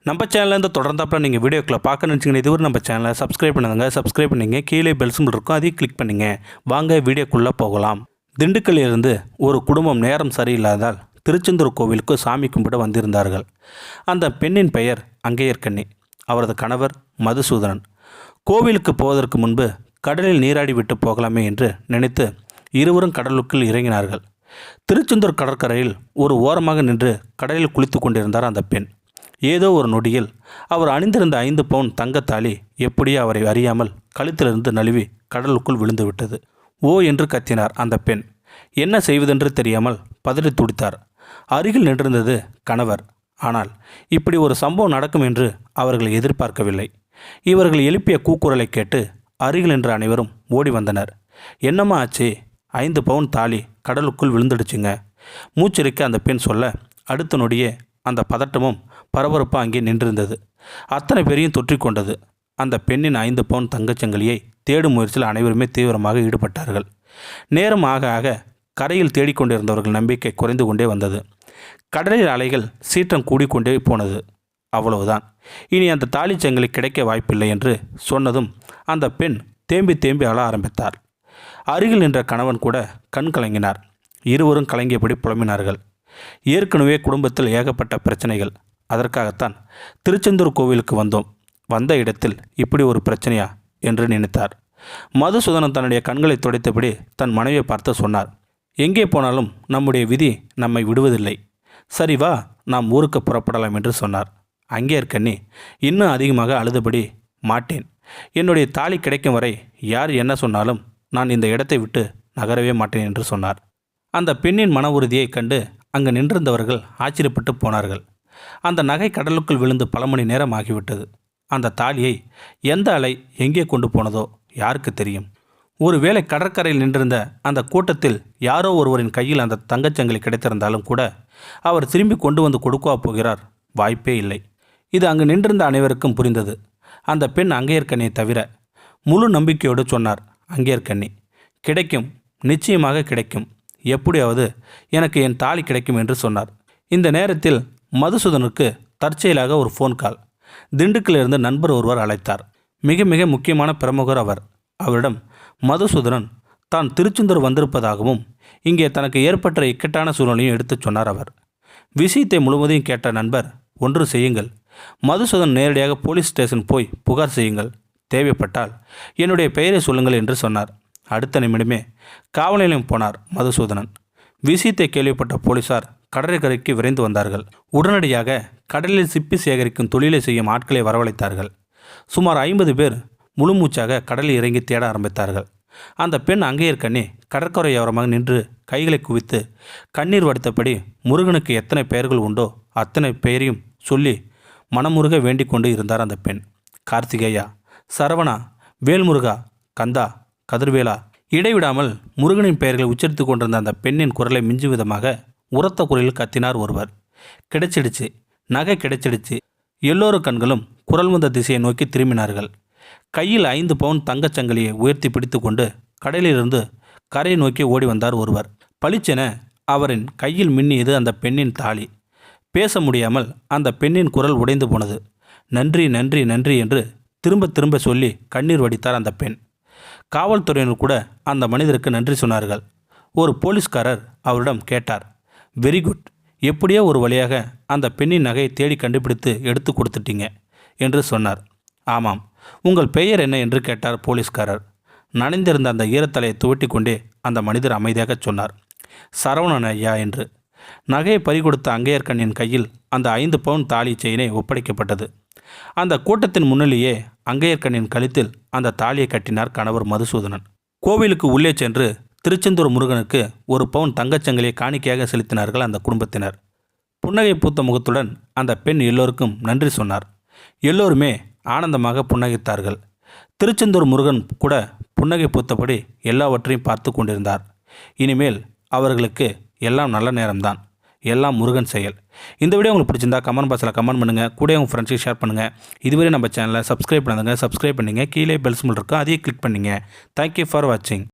நம்ம சேனல்லேருந்து தொடர்ந்தாப்பில் நீங்கள் வீடியோக்களை பார்க்க நினச்சிங்கன்னா இதுவரை நம்ம சேனலை சப்ஸ்கிரைப் பண்ணுங்க. சப்ஸ்கிரைப் பண்ணிங்க. கீழே பெல் சிம்பிள் இருக்கும், அதையும் கிளிக் பண்ணிங்க. வாங்க வீடியோக்குள்ளே போகலாம். திண்டுக்கல்லிருந்து ஒரு குடும்பம் நேரம் சரியில்லாதால் திருச்செந்தூர் கோவிலுக்கு சாமி கும்பிட வந்திருந்தார்கள். அந்த பெண்ணின் பெயர் அங்கையர்கண்ணி. அவரது கணவர் மதுசூதனன். கோவிலுக்கு போவதற்கு முன்பு கடலில் நீராடி விட்டு போகலாமே என்று நினைத்து இருவரும் கடலுக்குள் இறங்கினார்கள். திருச்செந்தூர் கடற்கரையில் ஒரு ஓரமாக நின்று கடலில் குளித்து கொண்டிருந்தார் அந்த பெண். ஏதோ ஒரு நொடியில் அவர் அணிந்திருந்த 5 பவுன் தங்கத்தாலி எப்படியோ அவரை அறியாமல் கழுத்திலிருந்து நழுவி கடலுக்குள் விழுந்து விட்டது. ஓ என்று கத்தினார் அந்த பெண். என்ன செய்வதென்று தெரியாமல் பதறி துடித்தார். அருகில் நின்றிருந்தது கணவர். ஆனால் இப்படி ஒரு சம்பவம் நடக்கும் என்று அவர்கள் எதிர்பார்க்கவில்லை. இவர்கள் எழுப்பிய கூக்குரலை கேட்டு அருகில் நின்ற அனைவரும் ஓடி வந்தனர். என்னம்மா ஆச்சு? 5 பவுன் தாலி கடலுக்குள் விழுந்துடுச்சுங்க. மூச்சிறைக்க அந்த பெண் சொல்ல, அடுத்த நொடியே அந்த பதட்டமும் பரபரப்பாக அங்கே நின்றிருந்தது. அத்தனை பேரையும் தொற்றிக்கொண்டது. அந்த பெண்ணின் 5 பவுன் தங்கச்சங்கிலியை தேடும் முயற்சியில் அனைவருமே தீவிரமாக ஈடுபட்டார்கள். நேரம் ஆக ஆக கரையில் தேடிக்கொண்டிருந்தவர்கள் நம்பிக்கை குறைந்து கொண்டே வந்தது. கடலில் அலைகள் சீற்றம் கூடிக்கொண்டே போனது. அவ்வளவுதான், இனி அந்த தாலிச்சங்கிலி கிடைக்க வாய்ப்பில்லை என்று சொன்னதும் அந்த பெண் தேம்பி தேம்பி அழ ஆரம்பித்தார். அருகில் நின்ற கணவன் கூட கண் கலங்கினார். இருவரும் கலங்கியபடி புலம்பினார்கள். ஏற்கனவே குடும்பத்தில் ஏகப்பட்ட பிரச்சனைகள். அதற்காகத்தான் திருச்செந்தூர் கோவிலுக்கு வந்தோம். வந்த இடத்தில் இப்படி ஒரு பிரச்சனையா என்று நினைத்தார். மதுசூதனன் தன்னுடைய கண்களை துடைத்தபடி தன் மனைவியை பார்த்து சொன்னார், எங்கே போனாலும் நம்முடைய விதி நம்மை விடுவதில்லை. சரி வா, நாம் ஊருக்கு புறப்படலாம் என்று சொன்னார். அங்கேயர்கண்ணி இன்னும் அதிகமாக அழுதபடி, மாட்டேன். என்னுடைய தாலி கிடைக்கும் வரை யார் என்ன சொன்னாலும் நான் இந்த இடத்தை விட்டு நகரவே மாட்டேன் என்று சொன்னார். அந்த பெண்ணின் மன உறுதியை கண்டு அங்கு நின்றிருந்தவர்கள் ஆச்சரியப்பட்டு போனார்கள். அந்த நகை கடலுக்குள் விழுந்து பல மணி நேரம் ஆகிவிட்டது. அந்த தாலியை எந்த அலை எங்கே கொண்டு போனதோ யாருக்கு தெரியும்? ஒருவேளை கடற்கரையில் நின்றிருந்த அந்த கூட்டத்தில் யாரோ ஒருவரின் கையில் அந்த தங்கச்சங்கிலி கிடைத்திருந்தாலும் கூட அவர் திரும்பி கொண்டு வந்து கொடுக்கவா போகிறார்? வாய்ப்பே இல்லை. இது அங்கு நின்றிருந்த அனைவருக்கும் புரிந்தது. அந்த பெண் அங்கையர்கண்ணியை தவிர. முழு நம்பிக்கையோடு சொன்னார் அங்கையர்கண்ணி, கிடைக்கும், நிச்சயமாக கிடைக்கும். எப்படியாவது எனக்கு என் தாலி கிடைக்கும் என்று சொன்னார். இந்த நேரத்தில் மதுசூதனுக்கு தற்செயலாக ஒரு ஃபோன் கால். திண்டுக்கல்லிருந்து நண்பர் ஒருவர் அழைத்தார். மிக மிக முக்கியமான பிரமுகர் அவர். அவரிடம் மதுசூதனன் தான் திருச்செந்தூர் வந்திருப்பதாகவும் இங்கே தனக்கு ஏற்பட்ட இக்கட்டான சூழ்நிலையும் எடுத்துச் சொன்னார் அவர். விஷயத்தை முழுவதையும் கேட்ட நண்பர், ஒன்று செய்யுங்கள், மதுசூதன் நேரடியாக போலீஸ் ஸ்டேஷன் போய் புகார் செய்யுங்கள். தேவைப்பட்டால் என்னுடைய பெயரை சொல்லுங்கள் என்று சொன்னார். அடுத்த நிமிடமே காவல் நிலையம் போனார் மதுசூதனன். விஷயத்தை கேள்விப்பட்ட போலீசார் கடற்கரைக்கு விரைந்து வந்தார்கள். உடனடியாக கடலில் சிப்பி சேகரிக்கும் தொழிலை செய்யும் ஆட்களை வரவழைத்தார்கள். சுமார் 50 பேர் முழுமூச்சாக கடலில் இறங்கி தேட ஆரம்பித்தார்கள். அந்த பெண் அங்கையர்கண்ணி கடற்கரையோரமாக நின்று கைகளை குவித்து கண்ணீர் வடித்தபடி முருகனுக்கு எத்தனை பெயர்கள் உண்டோ அத்தனை பெயரையும் சொல்லி மனமுருக வேண்டிக் கொண்டு இருந்தார் அந்த பெண். கார்த்திகேயா, சரவணா, வேல்முருகா, கந்தா, கதிர்வேலா, இடைவிடாமல் முருகனின் பெயர்களை உச்சரித்து கொண்டிருந்த அந்த பெண்ணின் குரலை மிஞ்சும் விதமாக உரத்த குரலில் கத்தினார் ஒருவர். கிடைச்சிடுச்சு, நகை கிடைச்சிடுச்சு. எல்லோரும் கண்களும் குரல் வந்த திசையை நோக்கி திரும்பினார்கள். கையில் 5 பவுன் தங்கச்சங்கிலியை உயர்த்தி பிடித்து கொண்டு கடலிலிருந்து கரையை நோக்கி ஓடி வந்தார் ஒருவர். பளிச்சென அவரின் கையில் மின்னியது அந்த பெண்ணின் தாலி. பேச முடியாமல் அந்த பெண்ணின் குரல் உடைந்து போனது. நன்றி நன்றி நன்றி என்று திரும்ப திரும்ப சொல்லி கண்ணீர் வடித்தார் அந்த பெண். காவல்துறையினர் கூட அந்த மனிதருக்கு நன்றி சொன்னார்கள். ஒரு போலீஸ்காரர் அவரிடம் கேட்டார், வெரி குட், எப்படியோ ஒரு வழியாக அந்த பெண்ணின் நகையை தேடி கண்டுபிடித்து எடுத்து கொடுத்துட்டீங்க என்று சொன்னார். ஆமாம், உங்கள் பெயர் என்ன என்று கேட்டார் போலீஸ்காரர். நனைந்திருந்த அந்த ஈரத்தலையை துவட்டி கொண்டே அந்த மனிதர் அமைதியாக சொன்னார், சரவணன் ஐயா என்று. நகையை பறிகொடுத்த அங்கையர்கண்ணின் கையில் அந்த 5 பவுன் தாலி செயினை ஒப்படைக்கப்பட்டது. அந்த கூட்டத்தின் முன்னிலேயே அங்கையர்கண்ணின் கழுத்தில் அந்த தாலியை கட்டினார் கணவர் மதுசூதனன். கோவிலுக்கு உள்ளே சென்று திருச்செந்தூர் முருகனுக்கு 1 பவுன் தங்கச்சங்கிலியை காணிக்கையாக செலுத்தினார்கள் அந்த குடும்பத்தினர். புன்னகை பூத்த முகத்துடன் அந்த பெண் எல்லோருக்கும் நன்றி சொன்னார். எல்லோருமே ஆனந்தமாக புன்னகைத்தார்கள். திருச்செந்தூர் முருகன் கூட புன்னகை பூத்தபடி எல்லாவற்றையும் பார்த்து கொண்டிருந்தார். இனிமேல் அவர்களுக்கு எல்லாம் நல்ல நேரம்தான், எல்லாம் முருகன் செயல். இந்த வீடியோ உங்களுக்கு பிடிச்சிருந்தா கமெண்ட் பாக்ஸில் கமெண்ட் பண்ணுங்கள். கூட உங்கள் ஃப்ரெண்ட்ஸுக்கு ஷேர் பண்ணுங்கள். இதுவரை நம்ம சேனலை சப்ஸ்கிரைப் பண்ணுங்க. சப்ஸ்கிரைப் பண்ணிங்க. கீழே பெல் சிம்பிள் இருக்கும், அதையும் கிளிக் பண்ணிங்க. தேங்க்யூ ஃபார் வாட்சிங்.